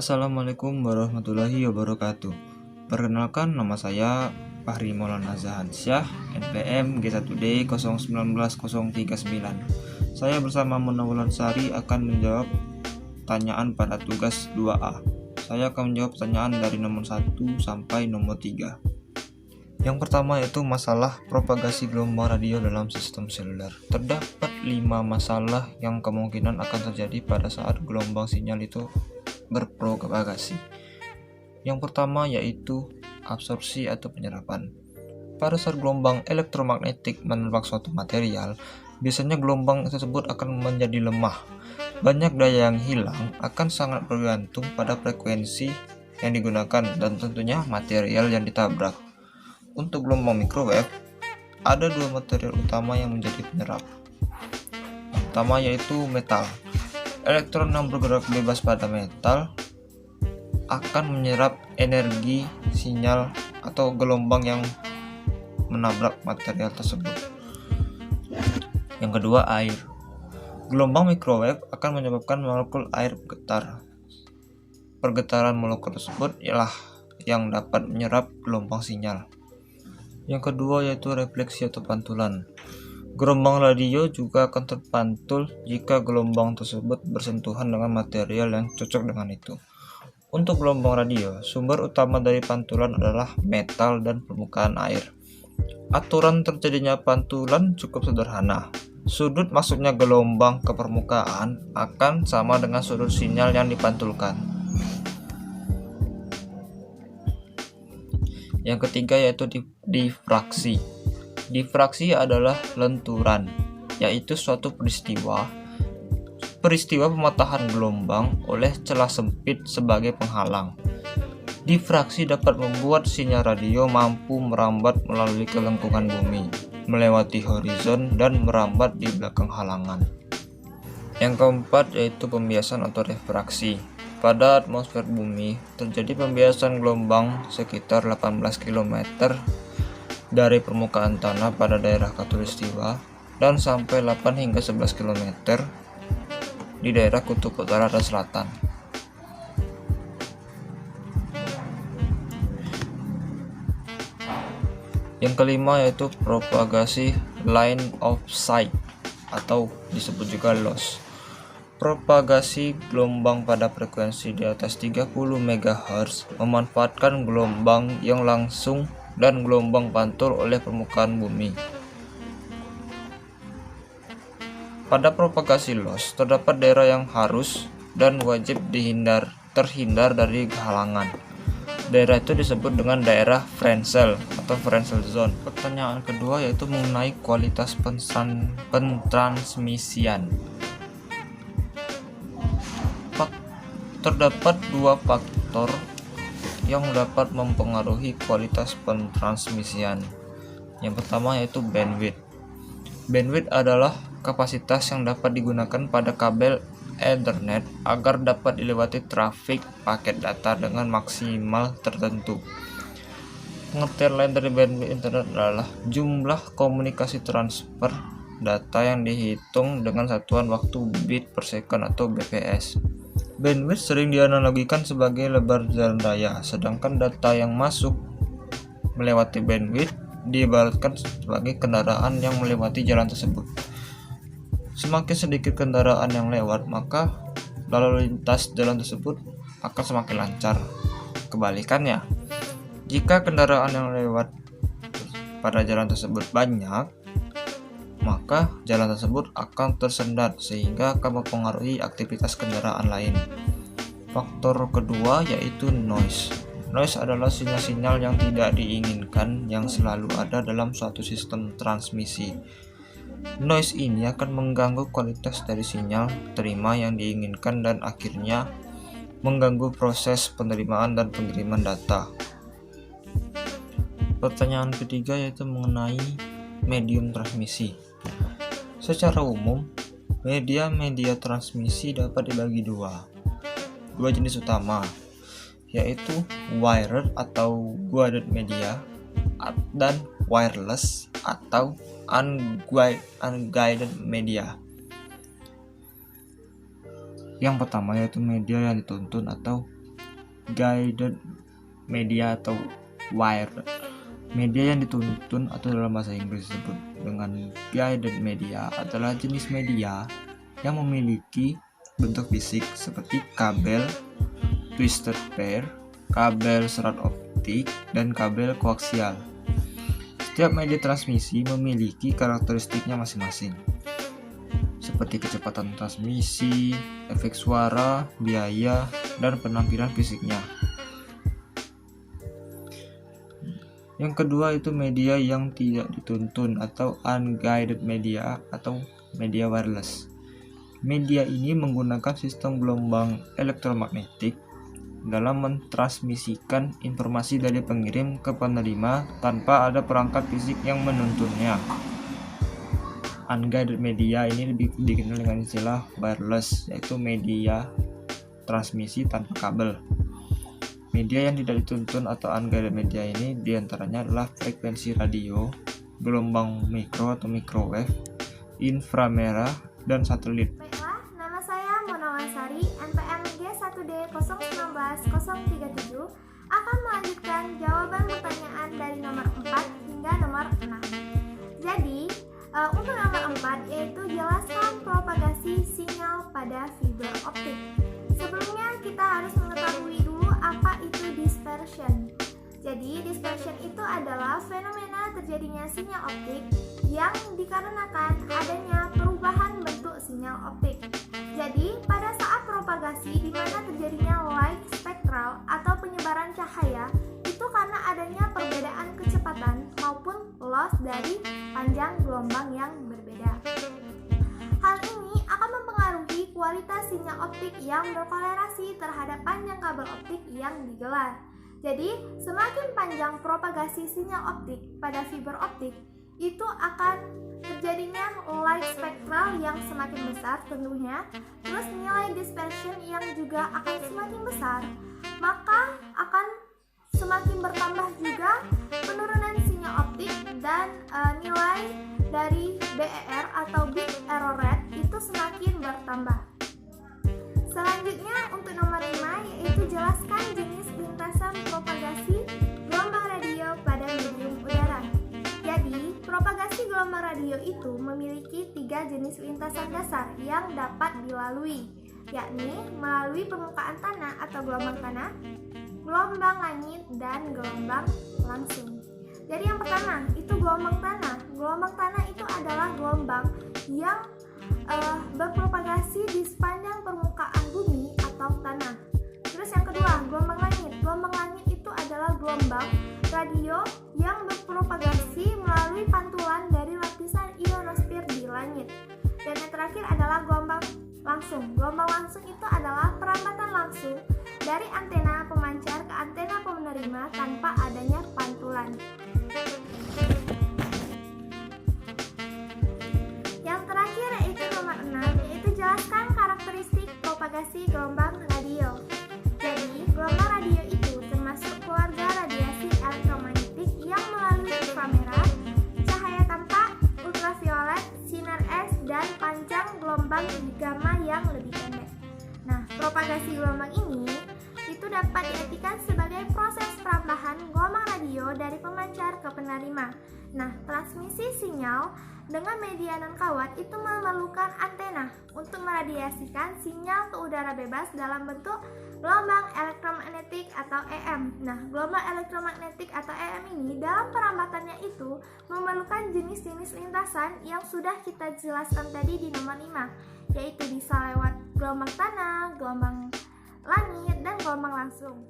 Assalamualaikum warahmatullahi wabarakatuh. Perkenalkan, nama saya Fahri Maulana Zahansyah, NPM G1D 019039. Saya bersama Mona Wulansari akan menjawab pertanyaan pada tugas 2A. Saya akan menjawab pertanyaan dari nomor 1 sampai nomor 3. Yang pertama yaitu masalah propagasi gelombang radio dalam sistem seluler. Terdapat 5 masalah yang kemungkinan akan terjadi pada saat gelombang sinyal itu berpropagasi. Yang pertama yaitu absorpsi atau penyerapan. Pada saat gelombang elektromagnetik menerbang suatu material, biasanya gelombang tersebut akan menjadi lemah. Banyak daya yang hilang akan sangat bergantung pada frekuensi yang digunakan dan tentunya material yang ditabrak. Untuk gelombang microwave, ada 2 material utama yang menjadi penyerap. Yang pertama yaitu metal. Elektron yang bergerak bebas pada metal akan menyerap energi sinyal atau gelombang yang menabrak material tersebut. Yang kedua, air. Gelombang microwave akan menyebabkan molekul air bergetar. Pergetaran molekul tersebut ialah yang dapat menyerap gelombang sinyal. Yang kedua yaitu refleksi atau pantulan. Gelombang radio juga akan terpantul jika gelombang tersebut bersentuhan dengan material yang cocok dengan itu. Untuk gelombang radio, sumber utama dari pantulan adalah metal dan permukaan air. Aturan terjadinya pantulan cukup sederhana. Sudut masuknya gelombang ke permukaan akan sama dengan sudut sinyal yang dipantulkan. Yang ketiga yaitu difraksi. Difraksi adalah lenturan, yaitu suatu peristiwa pematahan gelombang oleh celah sempit sebagai penghalang. Difraksi dapat membuat sinyal radio mampu merambat melalui kelengkungan bumi, melewati horizon dan merambat di belakang halangan. Yang keempat yaitu pembiasan atau refraksi. Pada atmosfer bumi terjadi pembiasan gelombang sekitar 18 km dari permukaan tanah pada daerah khatulistiwa dan sampai 8 hingga 11 km di daerah kutub utara dan selatan. Yang kelima yaitu propagasi line of sight atau disebut juga loss. Propagasi gelombang pada frekuensi di atas 30 MHz memanfaatkan gelombang yang langsung dan gelombang pantul oleh permukaan bumi. Pada propagasi loss, terdapat daerah yang harus dan wajib terhindar dari halangan. Daerah itu disebut dengan daerah Frenzel atau Frenzel zone. Pertanyaan kedua yaitu mengenai kualitas pentransmisian. Terdapat 2 faktor yang dapat mempengaruhi kualitas pentransmisian. Yang pertama yaitu bandwidth. Bandwidth adalah kapasitas yang dapat digunakan pada kabel Ethernet agar dapat dilewati trafik paket data dengan maksimal tertentu. Pengertian lain dari bandwidth internet adalah jumlah komunikasi transfer data yang dihitung dengan satuan waktu bit per second atau bps. Bandwidth sering dianalogikan sebagai lebar jalan raya, sedangkan data yang masuk melewati bandwidth diibaratkan sebagai kendaraan yang melewati jalan tersebut. Semakin sedikit kendaraan yang lewat, maka lalu lintas jalan tersebut akan semakin lancar. Kebalikannya, jika kendaraan yang lewat pada jalan tersebut banyak, maka jalan tersebut akan tersendat sehingga akan mempengaruhi aktivitas kendaraan lain. Faktor kedua yaitu noise. Noise adalah sinyal-sinyal yang tidak diinginkan yang selalu ada dalam suatu sistem transmisi. Noise ini akan mengganggu kualitas dari sinyal terima yang diinginkan dan akhirnya mengganggu proses penerimaan dan pengiriman data. Pertanyaan ketiga yaitu mengenai medium transmisi. Secara umum, media transmisi dapat dibagi dua jenis utama, yaitu wired atau guided media dan wireless atau unguided media. Yang pertama yaitu media yang dituntun atau guided media atau wire. Media yang dituntun atau dalam bahasa Inggris disebut dengan guided media adalah jenis media yang memiliki bentuk fisik seperti kabel twisted pair, kabel serat optik, dan kabel koaksial. Setiap media transmisi memiliki karakteristiknya masing-masing, seperti kecepatan transmisi, efek suara, biaya, dan penampilan fisiknya. Yang kedua itu media yang tidak dituntun atau unguided media atau media wireless. Media ini menggunakan sistem gelombang elektromagnetik dalam mentransmisikan informasi dari pengirim ke penerima tanpa ada perangkat fisik yang menuntunnya. Unguided media ini lebih dikenal dengan istilah wireless, yaitu media transmisi tanpa kabel. Media yang tidak dituntun atau unguided media ini diantaranya adalah frekuensi radio, gelombang mikro atau microwave, inframerah, dan satelit. Baiklah, nama saya Mona Wasari, NPM G1D019037 akan melanjutkan jawaban pertanyaan dari nomor 4 hingga nomor 6. Jadi, untuk nomor 4 yaitu jelaskan propagasi sinyal pada fiber optik. Sebelumnya kita harus mengetahui dulu apa itu dispersion. Jadi dispersion itu adalah fenomena terjadinya sinyal optik yang dikarenakan adanya perubahan bentuk sinyal optik. Jadi pada saat propagasi di mana terjadinya light spektral atau penyebaran cahaya itu karena adanya perbedaan kecepatan maupun loss dari panjang gelombang yang berbeda. Hal ini akan mempengaruhi kualitas sinyal optik yang berkolerasi terhadap panjang kabel optik yang digelar. Jadi, semakin panjang propagasi sinyal optik pada fiber optik, itu akan terjadinya light spektral yang semakin besar tentunya, terus nilai dispersion yang juga akan semakin besar, maka akan semakin bertambah juga penurunan sinyal optik dan nilai dari BER atau bit error rate itu semakin bertambah. Selanjutnya untuk nomor 5 yaitu jelaskan jenis lintasan propagasi gelombang radio pada medium udara. Jadi, propagasi gelombang radio itu memiliki 3 jenis lintasan dasar yang dapat dilalui, yakni melalui permukaan tanah atau gelombang tanah, gelombang langit, dan gelombang langsung. Jadi yang pertama itu gelombang tanah. Gelombang tanah itu adalah gelombang yang berpropagasi di sepanjang permukaan bumi atau tanah. Terus yang kedua, gelombang langit. Gelombang langit itu adalah gelombang radio yang berpropagasi melalui pantulan dari lapisan ionosfer di langit. Dan yang terakhir adalah gelombang langsung. Gelombang langsung itu adalah perambatan langsung dari antena pemancar ke antena penerima tanpa adanya pantulan. Yang terakhir yaitu nomor 6, yaitu jelaskan karakteristik propagasi gelombang radio. Jadi, gelombang radio itu termasuk keluarga radiasi elektromagnetik yang melalui inframerah, cahaya tampak, ultraviolet, sinar X, dan panjang gelombang gamma yang lebih pendek. Nah, propagasi gelombang ini itu dapat diartikan sebagai proses perambahan gelombang radio dari pemancar ke penerima. Nah, transmisi sinyal dengan media non-kawat itu memerlukan antena untuk meradiasikan sinyal ke udara bebas dalam bentuk gelombang elektromagnetik atau EM. Nah, gelombang elektromagnetik atau EM ini dalam perambatannya itu memerlukan jenis-jenis lintasan yang sudah kita jelaskan tadi di nomor 5, yaitu bisa lewat gelombang tanah, gelombang langit, dan gelombang langsung.